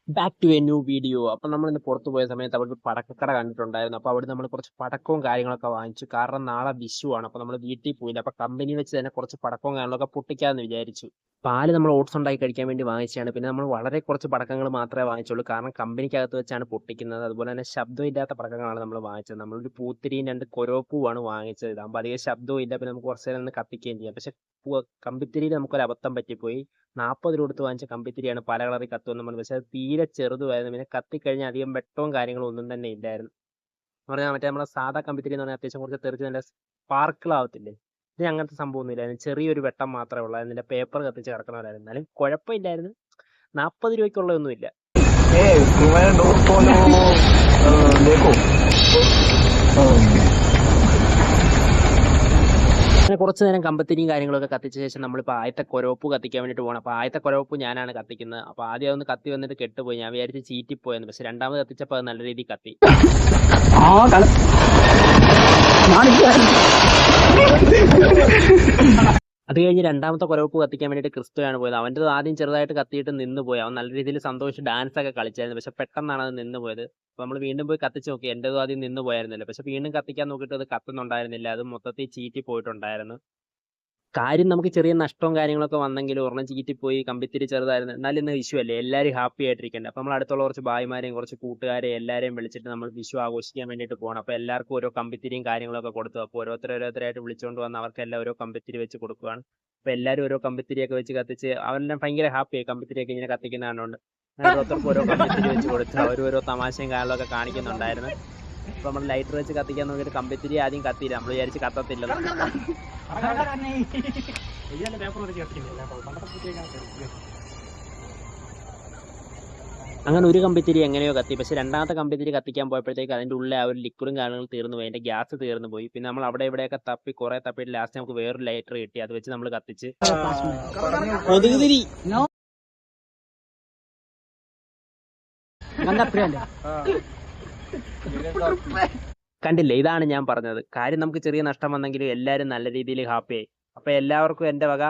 Back to a new video. അപ്പം നമ്മൾ ഇന്ന് പുറത്തു പോയ സമയത്ത് അവിടെ ഒരു പടക്കക്കട കണ്ടിട്ടുണ്ടായിരുന്നു. അപ്പോൾ അവിടെ നമ്മൾ കുറച്ച് പടക്കവും കാര്യങ്ങളൊക്കെ വാങ്ങിച്ചു. കാരണം നാളെ വിഷുവാണ്. അപ്പോൾ നമ്മൾ വീട്ടിൽ പോയില്ല. അപ്പോൾ കമ്പനി വെച്ച് തന്നെ കുറച്ച് പടക്കവും കാര്യങ്ങളൊക്കെ പൊട്ടിക്കാമെന്ന് വിചാരിച്ചു. പാല് നമ്മൾ ഓട്സ് ഉണ്ടാക്കി കഴിക്കാൻ വേണ്ടി വാങ്ങിച്ചതാണ്. പിന്നെ നമ്മൾ വളരെ കുറച്ച് പടക്കങ്ങൾ മാത്രമേ വാങ്ങിച്ചുള്ളൂ. കാരണം കമ്പനിക്കകത്ത് വെച്ചാണ് പൊട്ടിക്കുന്നത്. അതുപോലെ തന്നെ ശബ്ദമില്ലാത്ത പടക്കങ്ങളാണ് നമ്മൾ വാങ്ങിച്ചത്. നമ്മളൊരു പൂത്തിരിയും 2 കൊരോപ്പുമാണ് വാങ്ങിച്ചത്. ഇതാകുമ്പോൾ അധികം ശബ്ദവും ഇല്ല. പിന്നെ നമുക്ക് കുറച്ച് നേരം ഒന്ന് കത്തിക്കുകയും ചെയ്യാം. പക്ഷെ കമ്പിത്തിരിയിൽ നമുക്കൊരു അബദ്ധം പറ്റിപ്പോയി. 40 രൂപ കൊടുത്ത് വാങ്ങിച്ച കമ്പിത്തിരിയാണ് പല കളറിൽ കത്തുമെന്ന് പറഞ്ഞു. പക്ഷെ അത് തീരെ ചെറുതുമായിരുന്നു. പിന്നെ കത്തിക്കഴിഞ്ഞാൽ അധികം വെട്ടവും കാര്യങ്ങളും ഒന്നും തന്നെ ഇല്ലായിരുന്നു. എന്ന് പറഞ്ഞാൽ മറ്റേ നമ്മളെ സാധാ കമ്പിത്തിരി എന്ന് പറഞ്ഞാൽ അത്യാവശ്യം കുറച്ച് തെറിച്ച് നല്ല സ്പാർക്കിളാവത്തില്ലേ, ഇത് അങ്ങനത്തെ സംഭവമൊന്നും ഇല്ലായിരുന്നു. ചെറിയൊരു വെട്ടം മാത്രമേ ഉള്ളൂ. അതിൻ്റെ പേപ്പർ കത്തിച്ച് കിടക്കണവരായിരുന്നു. എന്നാലും കുഴപ്പമില്ലായിരുന്നു. 40 രൂപയ്ക്കുള്ളതൊന്നും ഇല്ല. അങ്ങനെ കുറച്ച് നേരം കമ്പത്തിരിയും കാര്യങ്ങളൊക്കെ കത്തിച്ച ശേഷം നമ്മളിപ്പോൾ ആദ്യത്തെ കൊരോപ്പ് കത്തിക്കാൻ വേണ്ടിയിട്ട് പോകണം. അപ്പോൾ ആദ്യത്തെ കൊരോപ്പ് ഞാനാണ് കത്തിക്കുന്നത്. അപ്പോൾ ആദ്യം അതൊന്ന് കത്തി വന്നിട്ട് കെട്ടുപോയി. ഞാൻ വിചാരിച്ച് ചീറ്റിപ്പോയെന്ന്. പക്ഷെ രണ്ടാമത് കത്തിച്ചപ്പോൾ അത് നല്ല രീതിയിൽ കത്തി. അത് കഴിഞ്ഞ് രണ്ടാമത്തെ കൊരോപ്പ് കത്തിക്കാൻ വേണ്ടിയിട്ട് ക്രിസ്തുവാണ് പോയത്. അവൻ്റെ ആദ്യം ചെറുതായിട്ട് കത്തിയിട്ട് നിന്ന് പോയി. അവൻ നല്ല രീതിയിൽ സന്തോഷിച്ച് ഡാൻസ് ഒക്കെ കളിച്ചായിരുന്നു. പക്ഷെ പെട്ടെന്നാണ് അത് നിന്ന് പോയത്. അപ്പോൾ നമ്മൾ വീണ്ടും പോയി കത്തിച്ച് നോക്കി. എൻ്റെതും ആദ്യം നിന്ന് പോയായിരുന്നില്ല. പക്ഷെ വീണ്ടും കത്തിക്കാൻ നോക്കിയിട്ട് അത് കത്തുന്നുണ്ടായിരുന്നില്ല. അത് മൊത്തത്തിൽ ചീറ്റി പോയിട്ടുണ്ടായിരുന്നു. കാര്യം നമുക്ക് ചെറിയ നഷ്ടവും കാര്യങ്ങളൊക്കെ വന്നെങ്കിലും ഒരെണ്ണം ചീറ്റിപ്പോയി. കമ്പിത്തിരി ചെറുതായിരുന്നു. എന്നാലും ഇന്ന് വിഷു അല്ലേ, എല്ലാവരും ഹാപ്പി ആയിട്ടിരിക്കണ്ടേ. അപ്പോൾ നമ്മൾ അടുത്തുള്ള കുറച്ച് ഭായിമാരെയും കുറച്ച് കൂട്ടുകാരെയും എല്ലാവരെയും വിളിച്ചിട്ട് നമ്മൾ വിഷു ആഘോഷിക്കാൻ വേണ്ടിയിട്ട് പോകണം. അപ്പോൾ എല്ലാവർക്കും ഓരോ കമ്പിത്തിരിയും കാര്യങ്ങളൊക്കെ കൊടുത്തു. അപ്പോൾ ഓരോരുത്തരായിട്ട് വിളിച്ചുകൊണ്ട് വന്ന് അവർക്കെല്ലാം ഓരോ കമ്പിത്തിരി വെച്ച് കൊടുക്കുകയാണ്. അപ്പോൾ എല്ലാവരും ഓരോ കമ്പിത്തിരിയൊക്കെ വെച്ച് കത്തിച്ച് അവരെല്ലാം ഭയങ്കര ഹാപ്പിയായി. കമ്പിത്തിരിയൊക്കെ ഇങ്ങനെ കത്തിക്കുന്ന കാണുന്നുണ്ട്. ഓരോരുത്തർക്കും ഓരോ കമ്പിത്തിരി വെച്ച് കൊടുത്ത് അവരോരോ തമാശയും കാര്യങ്ങളൊക്കെ കാണിക്കുന്നുണ്ടായിരുന്നു. അപ്പോൾ നമ്മൾ ലൈറ്റർ വെച്ച് കത്തിക്കാൻ നോക്കിയിട്ട് കമ്പിത്തിരി ആദ്യം കത്തിയില്ല. നമ്മൾ വിചാരിച്ച് കത്തത്തില്ല. അങ്ങനെ ഒരു കമ്പിത്തിരി എങ്ങനെയോ കത്തി. പക്ഷെ രണ്ടാമത്തെ കമ്പിത്തിരി കത്തിക്കാൻ പോയപ്പോഴത്തേക്ക് അതിൻ്റെ ഉള്ളിൽ ആ ഒരു ലിക്വിഡും കാര്യങ്ങളും തീർന്നു പോയി. അതിൻ്റെ ഗ്യാസ് തീർന്നു പോയി. പിന്നെ നമ്മൾ അവിടെ ഇവിടെയൊക്കെ കുറേ തപ്പിയിട്ട് ലാസ്റ്റ് നമുക്ക് വേറൊരു ലൈറ്റർ കിട്ടി. അത് വെച്ച് നമ്മൾ കത്തിച്ച് കൊതുകുതിരി കണ്ടില്ലേ, ഇതാണ് ഞാൻ പറഞ്ഞത്. കാര്യം നമുക്ക് ചെറിയ നഷ്ടം വന്നെങ്കിലും എല്ലാവരും നല്ല രീതിയിൽ ഹാപ്പിയായി. അപ്പൊ എല്ലാവർക്കും എന്റെ വക